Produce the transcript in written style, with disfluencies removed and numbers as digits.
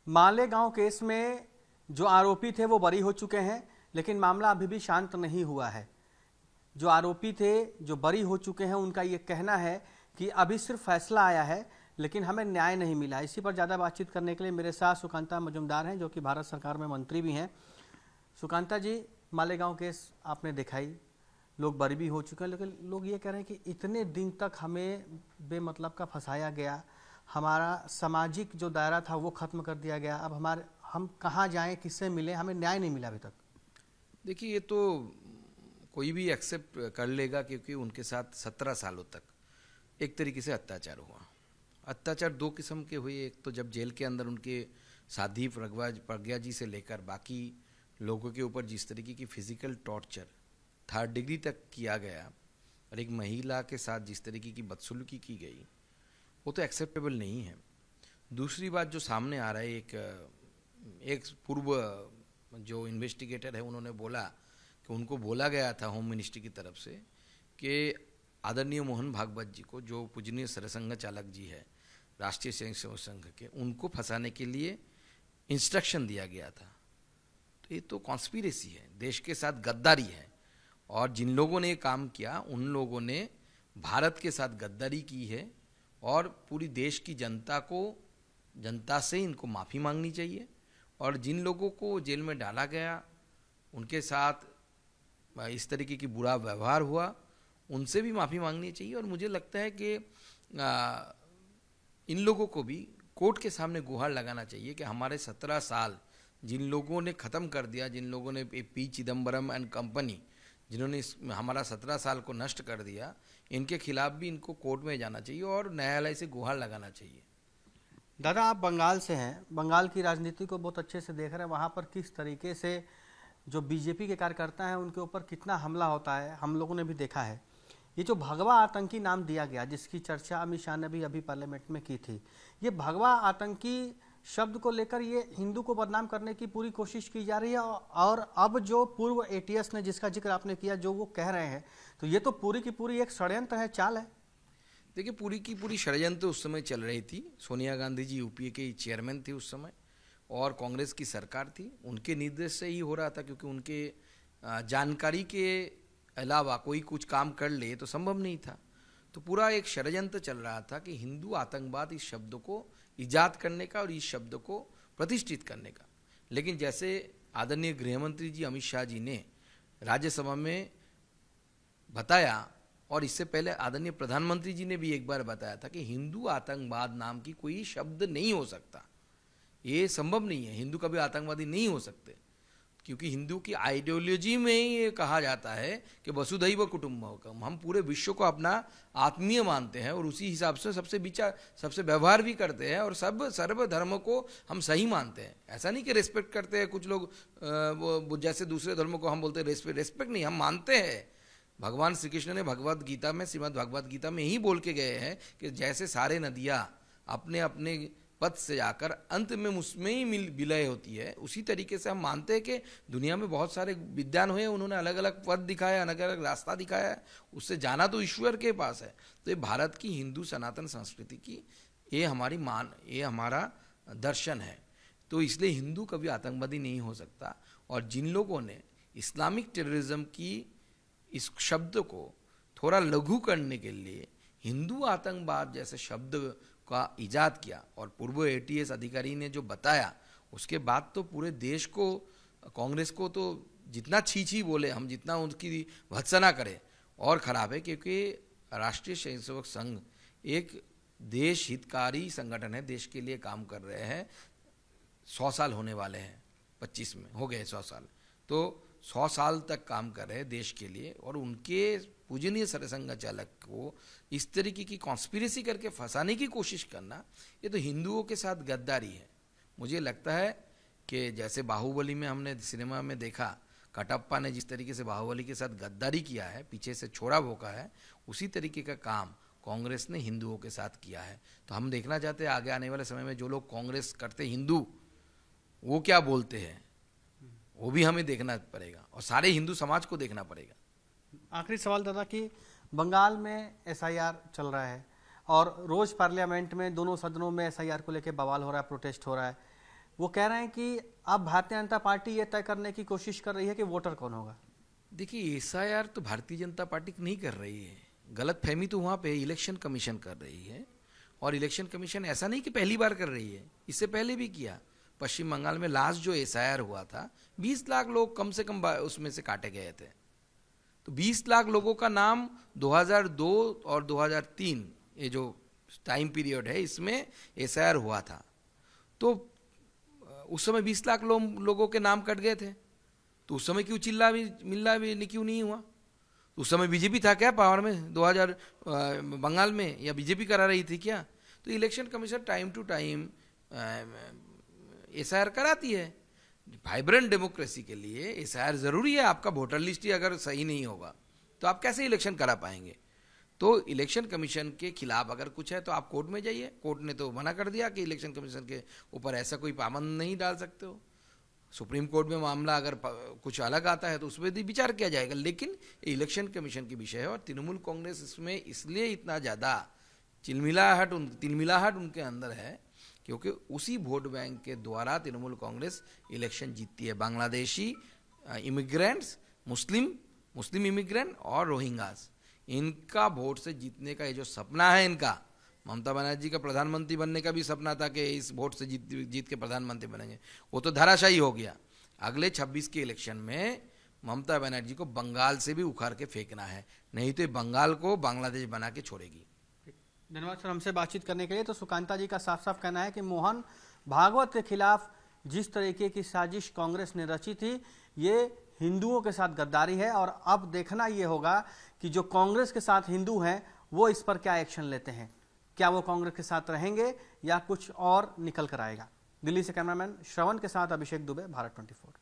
Malegaon case में जो आरोपी थे वो बरी हो चुके हैं, लेकिन मामला अभी भी शांत नहीं हुआ है। जो आरोपी थे जो बरी हो चुके हैं उनका ये कहना है कि अभी सिर्फ फैसला आया है लेकिन हमें न्याय नहीं मिला। इसी पर ज़्यादा बातचीत करने के लिए मेरे साथ सुकांता मजुमदार हैं, जो कि भारत सरकार में मंत्री भी हैं। सुकांता जी, मालेगांव केस आपने दिखाई, लोग बरी भी हो चुके हैं, लेकिन लोग ये कह रहे हैं कि इतने दिन तक हमें बेमतलब का फंसाया गया, हमारा सामाजिक जो दायरा था वो खत्म कर दिया गया, अब हम कहाँ जाएं, किससे मिलें, हमें न्याय नहीं मिला अभी तक। देखिए, ये तो कोई भी एक्सेप्ट कर लेगा क्योंकि उनके साथ 17 सालों तक एक तरीके से अत्याचार हुआ। अत्याचार दो किस्म के हुए। एक तो जब जेल के अंदर उनके साथी प्रज्ञा जी से लेकर बाकी लोगों के ऊपर जिस तरीके की फिजिकल टॉर्चर 3rd डिग्री तक किया गया और एक महिला के साथ जिस तरीके की बदसलूकी की गई, वो तो एक्सेप्टेबल नहीं है। दूसरी बात जो सामने आ रहा है, एक पूर्व जो इन्वेस्टिगेटर है उन्होंने बोला कि उनको बोला गया था होम मिनिस्ट्री की तरफ से कि आदरणीय मोहन भागवत जी को, जो पूजनीय सरसंघ चालक जी है राष्ट्रीय स्वयंसेवक संघ के, उनको फंसाने के लिए इंस्ट्रक्शन दिया गया था। तो ये तो कॉन्स्पिरेसी है, देश के साथ गद्दारी है। और जिन लोगों ने ये काम किया उन लोगों ने भारत के साथ गद्दारी की है और पूरी देश की जनता से इनको माफ़ी मांगनी चाहिए। और जिन लोगों को जेल में डाला गया, उनके साथ इस तरीके की बुरा व्यवहार हुआ, उनसे भी माफ़ी मांगनी चाहिए। और मुझे लगता है कि इन लोगों को भी कोर्ट के सामने गुहार लगाना चाहिए कि हमारे 17 साल जिन लोगों ने ख़त्म कर दिया, जिन लोगों ने पी चिदम्बरम एंड कंपनी, जिन्होंने हमारा 17 साल को नष्ट कर दिया, इनके खिलाफ भी इनको कोर्ट में जाना चाहिए और न्यायालय से गुहार लगाना चाहिए। दादा, आप बंगाल से हैं, बंगाल की राजनीति को बहुत अच्छे से देख रहे हैं। वहाँ पर किस तरीके से जो बीजेपी के कार्यकर्ता हैं उनके ऊपर कितना हमला होता है, हम लोगों ने भी देखा है। ये जो भगवा आतंकी नाम दिया गया, जिसकी चर्चा अमित शाह ने भी अभी पार्लियामेंट में की थी, ये भगवा आतंकी शब्द को लेकर ये हिंदू को बदनाम करने की पूरी कोशिश की जा रही है। और अब जो पूर्व ATS ने, जिसका जिक्र आपने किया, जो वो कह रहे हैं, तो ये तो पूरी की पूरी एक षड्यंत्र है, चाल है। देखिए, पूरी की पूरी षड्यंत्र उस समय चल रही थी। सोनिया गांधी जी UPA के चेयरमैन थे उस समय और कांग्रेस की सरकार थी, उनके निर्देश से ही हो रहा था, क्योंकि उनके जानकारी के अलावा कोई कुछ काम कर ले तो संभव नहीं था। तो पूरा एक षड्यंत्र चल रहा था कि हिंदू आतंकवाद इस शब्द को इजाद करने का और इस शब्द को प्रतिष्ठित करने का। लेकिन जैसे आदरणीय गृहमंत्री जी अमित शाह जी ने राज्यसभा में बताया, और इससे पहले आदरणीय प्रधानमंत्री जी ने भी एक बार बताया था कि हिंदू आतंकवाद नाम की कोई शब्द नहीं हो सकता, ये संभव नहीं है, हिंदू कभी आतंकवादी नहीं हो सकते। क्योंकि हिंदू की आइडियोलॉजी में ये कहा जाता है कि वसुधैव कुटुंबकम, हम पूरे विश्व को अपना आत्मीय मानते हैं और उसी हिसाब से सबसे व्यवहार भी करते हैं और सर्व धर्म को हम सही मानते हैं। ऐसा नहीं कि रेस्पेक्ट करते हैं कुछ लोग, वो जैसे दूसरे धर्मों को हम बोलते हैं रेस्पेक्ट नहीं, हम मानते हैं। भगवान श्री कृष्ण ने भगवद गीता में, श्रीमद् भगवद गीता में ही बोल के गए हैं कि जैसे सारे नदियाँ अपने अपने पथ से जाकर अंत में उसमें ही विलय होती है, उसी तरीके से हम मानते हैं कि दुनिया में बहुत सारे विद्वान हुए, उन्होंने अलग अलग पथ दिखाया, अलग अलग रास्ता दिखाया है, उससे जाना तो ईश्वर के पास है। तो ये भारत की हिंदू सनातन संस्कृति की ये हमारा दर्शन है। तो इसलिए हिंदू कभी आतंकवादी नहीं हो सकता। और जिन लोगों ने इस्लामिक टेररिज्म की इस शब्द को थोड़ा लघु करने के लिए हिंदू आतंकवाद जैसे शब्द का इजाद किया और पूर्व ATS अधिकारी ने जो बताया, उसके बाद तो पूरे देश को, कांग्रेस को तो जितना छी बोले हम, जितना उनकी भत्सना करें और ख़राब है। क्योंकि राष्ट्रीय स्वयंसेवक संघ एक देश हितकारी संगठन है, देश के लिए काम कर रहे हैं। 100 साल होने वाले हैं, 25 में हो गए 100 साल, तो 100 साल तक काम कर रहे हैं देश के लिए। और उनके पूजनीय सरसंघ चालक को इस तरीके की कॉन्स्पिरेसी करके फंसाने की कोशिश करना, ये तो हिंदुओं के साथ गद्दारी है। मुझे लगता है कि जैसे बाहुबली में हमने सिनेमा में देखा, कटप्पा ने जिस तरीके से बाहुबली के साथ गद्दारी किया है, पीछे से छोड़ा भोंका है, उसी तरीके का काम कांग्रेस ने हिंदुओं के साथ किया है। तो हम देखना चाहते हैं आगे आने वाले समय में जो लोग कांग्रेस करते हिंदू, वो क्या बोलते हैं, वो भी हमें देखना पड़ेगा और सारे हिंदू समाज को देखना पड़ेगा। आखिरी सवाल दादा, कि बंगाल में SIR चल रहा है और रोज पार्लियामेंट में दोनों सदनों में SIR को लेकर बवाल हो रहा है, प्रोटेस्ट हो रहा है, वो कह रहे हैं कि अब भारतीय जनता पार्टी ये तय करने की कोशिश कर रही है कि वोटर कौन होगा। देखिए एसआईआर तो भारतीय जनता पार्टी नहीं कर रही है, गलत फहमी तो वहाँ पे इलेक्शन कमीशन कर रही है। और इलेक्शन कमीशन ऐसा नहीं कि पहली बार कर रही है, इससे पहले भी किया। पश्चिम बंगाल में लास्ट जो एसआईआर हुआ था 20 लाख लोग कम से कम उसमें से काटे गए थे। तो 20 लाख लोगों का नाम 2002 और 2003 ये जो टाइम पीरियड है इसमें एसआईआर हुआ था। तो उस समय 20 लाख लोगों के नाम कट गए थे। तो उस समय क्यों मिलना भी क्यों नहीं हुआ? उस समय बीजेपी था क्या पावर में 2000 बंगाल में, या बीजेपी करा रही थी क्या? तो election commission time to time SIR कराती है। वाइब्रेंट डेमोक्रेसी के लिए एसआईआर जरूरी है। आपका वोटर लिस्ट ही अगर सही नहीं होगा तो आप कैसे इलेक्शन करा पाएंगे? तो इलेक्शन कमीशन के खिलाफ अगर कुछ है तो आप कोर्ट में जाइए। कोर्ट ने तो मना कर दिया कि इलेक्शन कमीशन के ऊपर ऐसा कोई पाबंद नहीं डाल सकते हो। सुप्रीम कोर्ट में मामला अगर कुछ अलग आता है तो उस पर भी विचार किया जाएगा, लेकिन इलेक्शन कमीशन की विषय है। और तृणमूल कांग्रेस इसमें इसलिए इतना ज़्यादा तिलमिलाहट उनके अंदर है क्योंकि उसी वोट बैंक के द्वारा तृणमूल कांग्रेस इलेक्शन जीतती है। बांग्लादेशी इमिग्रेंट्स, मुस्लिम इमिग्रेंट और रोहिंग्यास, इनका वोट से जीतने का ये जो सपना है इनका, ममता बनर्जी का प्रधानमंत्री बनने का भी सपना था कि इस वोट से जीत के प्रधानमंत्री बनेंगे, वो तो धराशायी हो गया। अगले 26 के इलेक्शन में ममता बनर्जी को बंगाल से भी उखाड़ के फेंकना है, नहीं तो बंगाल को बांग्लादेश बना के छोड़ेगी। धन्यवाद सर हमसे बातचीत करने के लिए। तो सुकांता जी का साफ साफ कहना है कि मोहन भागवत के खिलाफ जिस तरीके की साजिश कांग्रेस ने रची थी ये हिंदुओं के साथ गद्दारी है, और अब देखना ये होगा कि जो कांग्रेस के साथ हिंदू हैं वो इस पर क्या एक्शन लेते हैं। क्या वो कांग्रेस के साथ रहेंगे या कुछ और निकल कर आएगा। दिल्ली से कैमरामैन श्रवण के साथ अभिषेक दुबे, भारत 24।